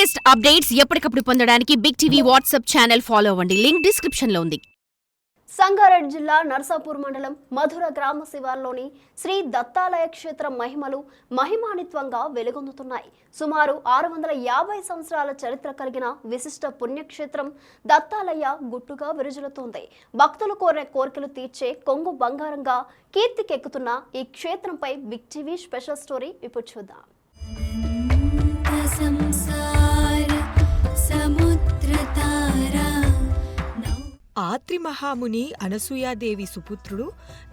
Latest updates ఎప్పటికప్పుడు పొందడానికి big TV WhatsApp channel follow అవ్వండి. లింక్ డిస్క్రిప్షన్ లో ఉంది. సంగారెడ్డి జిల్లా నర్సాపూర్ మండలం మధుర గ్రామ శివార్లోని శ్రీ దత్తాలయ క్షేత్రం మహిమలు మహిమానిత్వంగా వెలుగొందుతున్నాయి. సుమారు 650 సంవత్సరాల చరిత్ర కలిగిన విశిష్ట పుణ్యక్షేత్రం దత్తాలయ గుట్టుగా విరుజులుతోంది. భక్తులు కోరిన కోరికలు తీర్చే కొంగు బంగారంగా కీర్తికెక్కుతున్న ఈ క్షేత్రంపై బిగ్ టీవీ స్పెషల్ స్టోరీ ఇప్పుడు చూద్దాం. ఆత్రి మహాముని అనసూయాదేవి సుపుత్రుడు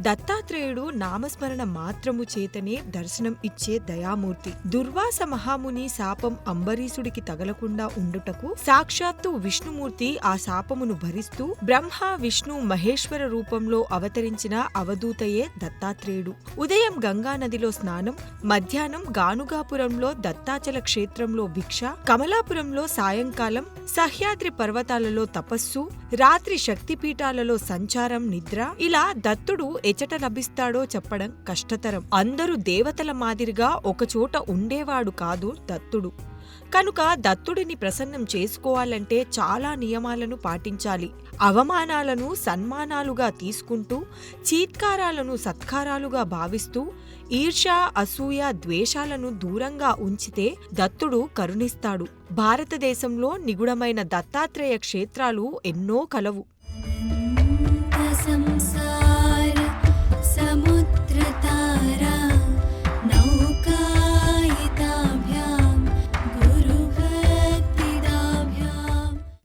దత్తాత్రేయుడు నామస్మరణ మాత్రము చేతనే దర్శనం ఇచ్చే దయామూర్తి. దుర్వాస మహాముని శాపం అంబరీషుడికి తగలకుండా ఉండుటకు సాక్షాత్తు విష్ణుమూర్తి ఆ శాపమును భరిస్తూ బ్రహ్మ విష్ణు మహేశ్వర రూపంలో అవతరించిన అవధూతయే దత్తాత్రేయుడు. ఉదయం గంగానదిలో స్నానం, మధ్యాహ్నం గానుగాపురంలో దత్తాచల క్షేత్రంలో భిక్ష, కమలాపురంలో సాయంకాలం, సహ్యాద్రి పర్వతాలలో తపస్సు, రాత్రి శక్తిపీఠాలలో సంచారం, నిద్ర. ఇలా దత్తుడు ఎచట లభిస్తాడో చెప్పడం కష్టతరం. అందరూ దేవతల మాదిరిగా ఒకచోట ఉండేవాడు కాదు దత్తుడు. కనుక దత్తుడిని ప్రసన్నం చేసుకోవాలంటే చాలా నియమాలను పాటించాలి. అవమానాలను సన్మానాలుగా తీసుకుంటూ, చీత్కారాలను సత్కారాలుగా భావిస్తూ, ఈర్ష్య అసూయ ద్వేషాలను దూరంగా ఉంచితే దత్తుడు కరుణిస్తాడు. భారతదేశంలో నిగుడమైన దత్తాత్రేయ క్షేత్రాలు ఎన్నో కలవు.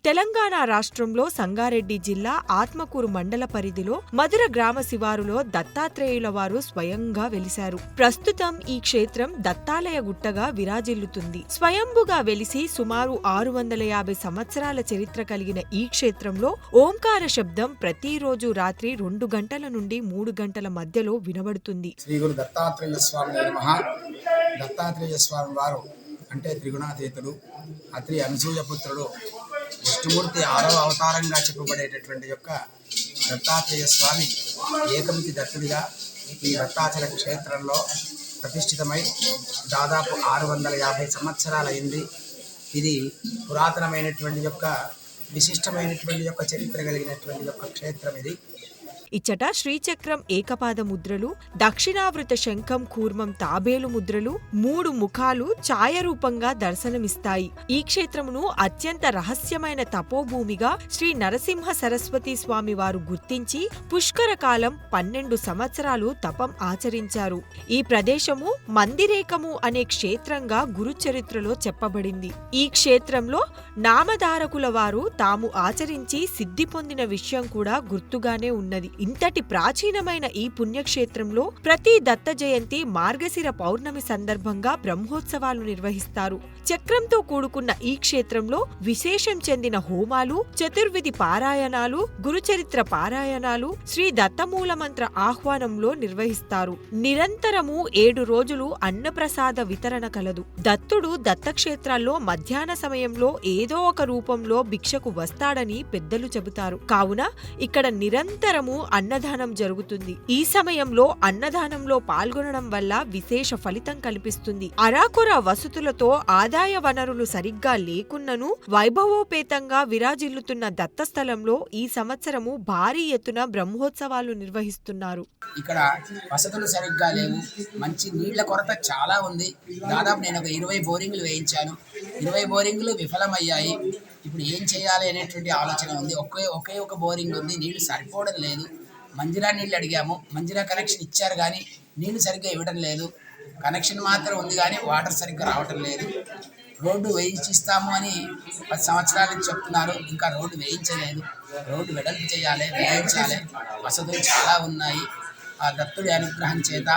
తెలంగాణ రాష్ట్రంలో సంగారెడ్డి జిల్లా ఆత్మకూరు మండల పరిధిలో మధుర గ్రామ శివారులో దత్తాత్రేయుల వారు స్వయంగా వెలిశారు. ప్రస్తుతం ఈ క్షేత్రం దత్తాలయ గుట్టగా విరాజిల్లుతుంది. స్వయంభుగా వెలిసి సుమారు 650 సంవత్సరాల చరిత్ర కలిగిన ఈ క్షేత్రంలో ఓంకార శబ్దం ప్రతిరోజు రాత్రి 2 గంటల నుండి 3 గంటల మధ్యలో వినబడుతుంది. శ్రీ గురు దత్తాత్రేయ స్వామి దత్తాత్రేయ స్వామి వారు అంటే త్రిగుణాతీతుడు, అత్రి అనసూయపుత్రుడు, విష్ణుమూర్తి 6వ అవతారంగా చెప్పబడేటటువంటి యొక్క దత్తాత్రేయ స్వామి ఏకమితి దత్తుడిగా ఈ దత్తాచల క్షేత్రంలో ప్రతిష్ఠితమై దాదాపు 650 సంవత్సరాలైంది. ఇది పురాతనమైనటువంటి యొక్క విశిష్టమైనటువంటి యొక్క చరిత్ర కలిగినటువంటి యొక్క క్షేత్రం ఇది. ఇచ్చట శ్రీచక్రం ఏకపాద ముద్రలు, దక్షిణావృత శంఖం కూర్మం తాబేలు ముద్రలు, 3 ముఖాలు ఛాయరూపంగా దర్శనమిస్తాయి. ఈ క్షేత్రమును అత్యంత రహస్యమైన తపోభూమిగా శ్రీ నరసింహ సరస్వతి స్వామి వారు గుర్తించి పుష్కర కాలం 12 సంవత్సరాలు తపం ఆచరించారు. ఈ ప్రదేశము మందిరేకము అనే క్షేత్రంగా గురుచరిత్రలో చెప్పబడింది. ఈ క్షేత్రంలో నామధారకుల వారు తాము ఆచరించి సిద్ధి పొందిన విషయం కూడా గుర్తుగానే ఉన్నది. ఇంతటి ప్రాచీనమైన ఈ పుణ్యక్షేత్రంలో ప్రతి దత్త జయంతి మార్గశిర పౌర్ణమి సందర్భంగా బ్రహ్మోత్సవాలు నిర్వహిస్తారు. చక్రంతో కూడుకున్న ఈ క్షేత్రంలో విశేషం చెందిన హోమాలు, చతుర్విధి పారాయణాలు, గురుచరిత్ర పారాయణాలు శ్రీ దత్తమూలమంత్ర ఆహ్వానంలో నిర్వహిస్తారు. నిరంతరము 7 రోజులు అన్నప్రసాద వితరణ కలదు. దత్తుడు దత్తక్షేత్రాల్లో మధ్యాహ్న సమయంలో ఏదో ఒక రూపంలో భిక్షకు వస్తాడని పెద్దలు చెబుతారు. కావున ఇక్కడ నిరంతరము అన్నదానం జరుగుతుంది. ఈ సమయంలో అన్నదానంలో పాల్గొనడం వల్ల విశేష ఫలితం కల్పిస్తుంది. అరాకొర వసతులతో ఆదాయ వనరులు సరిగ్గా లేకున్నను వైభవోపేతంగా విరాజిల్లుతున్న దత్తస్థలంలో ఈ సంవత్సరము భారీ ఎత్తున బ్రహ్మోత్సవాలు నిర్వహిస్తున్నారు. ఇక్కడ వసతులు సరిగ్గా లేవు, మంచి నీళ్ల కొరత చాలా ఉంది. దాదాపు నేను ఒక 20 బోరింగ్లు వేయించాను. 20 బోరింగ్లు విఫలమయ్యాయి. ఇప్పుడు ఏం చేయాలి అనేటువంటి ఆలోచన ఉంది. ఒకే ఒక బోరింగ్ ఉంది, నీళ్లు సరిపోవడం లేదు. మంజిరా నీళ్ళు అడిగాము, మంజిరా కనెక్షన్ ఇచ్చారు కానీ నీళ్లు సరిగ్గా ఇవ్వడం లేదు. కనెక్షన్ మాత్రం ఉంది కానీ వాటర్ సరిగ్గా రావటం లేదు. రోడ్డు వేయించిస్తాము అని 10 సంవత్సరాల నుంచి చెప్తున్నారు, ఇంకా రోడ్డు వేయించలేదు. రోడ్డు వెడల్పు చేయాలి, వేయించాలి. వసతులు చాలా ఉన్నాయి. ఆ దత్తుడి అనుగ్రహం చేత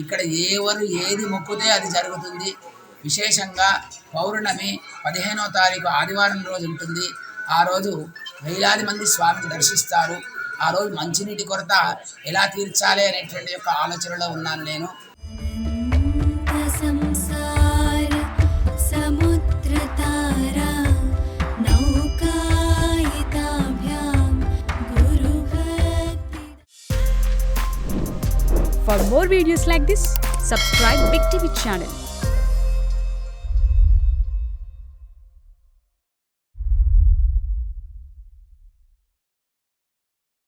ఇక్కడ ఎవరు ఏది మొక్కుతే అది జరుగుతుంది. విశేషంగా పౌర్ణమి 15వ తారీఖు ఆదివారం రోజు ఉంటుంది. ఆ రోజు వేలాది మంది స్వామిని దర్శిస్తారు. ఆ రోజు మంచినీటి కొరత ఎలా తీర్చాలి అనేటువంటి యొక్క ఆలోచనలో ఉన్నాను నేను. For more videos like this, subscribe Big TV channel.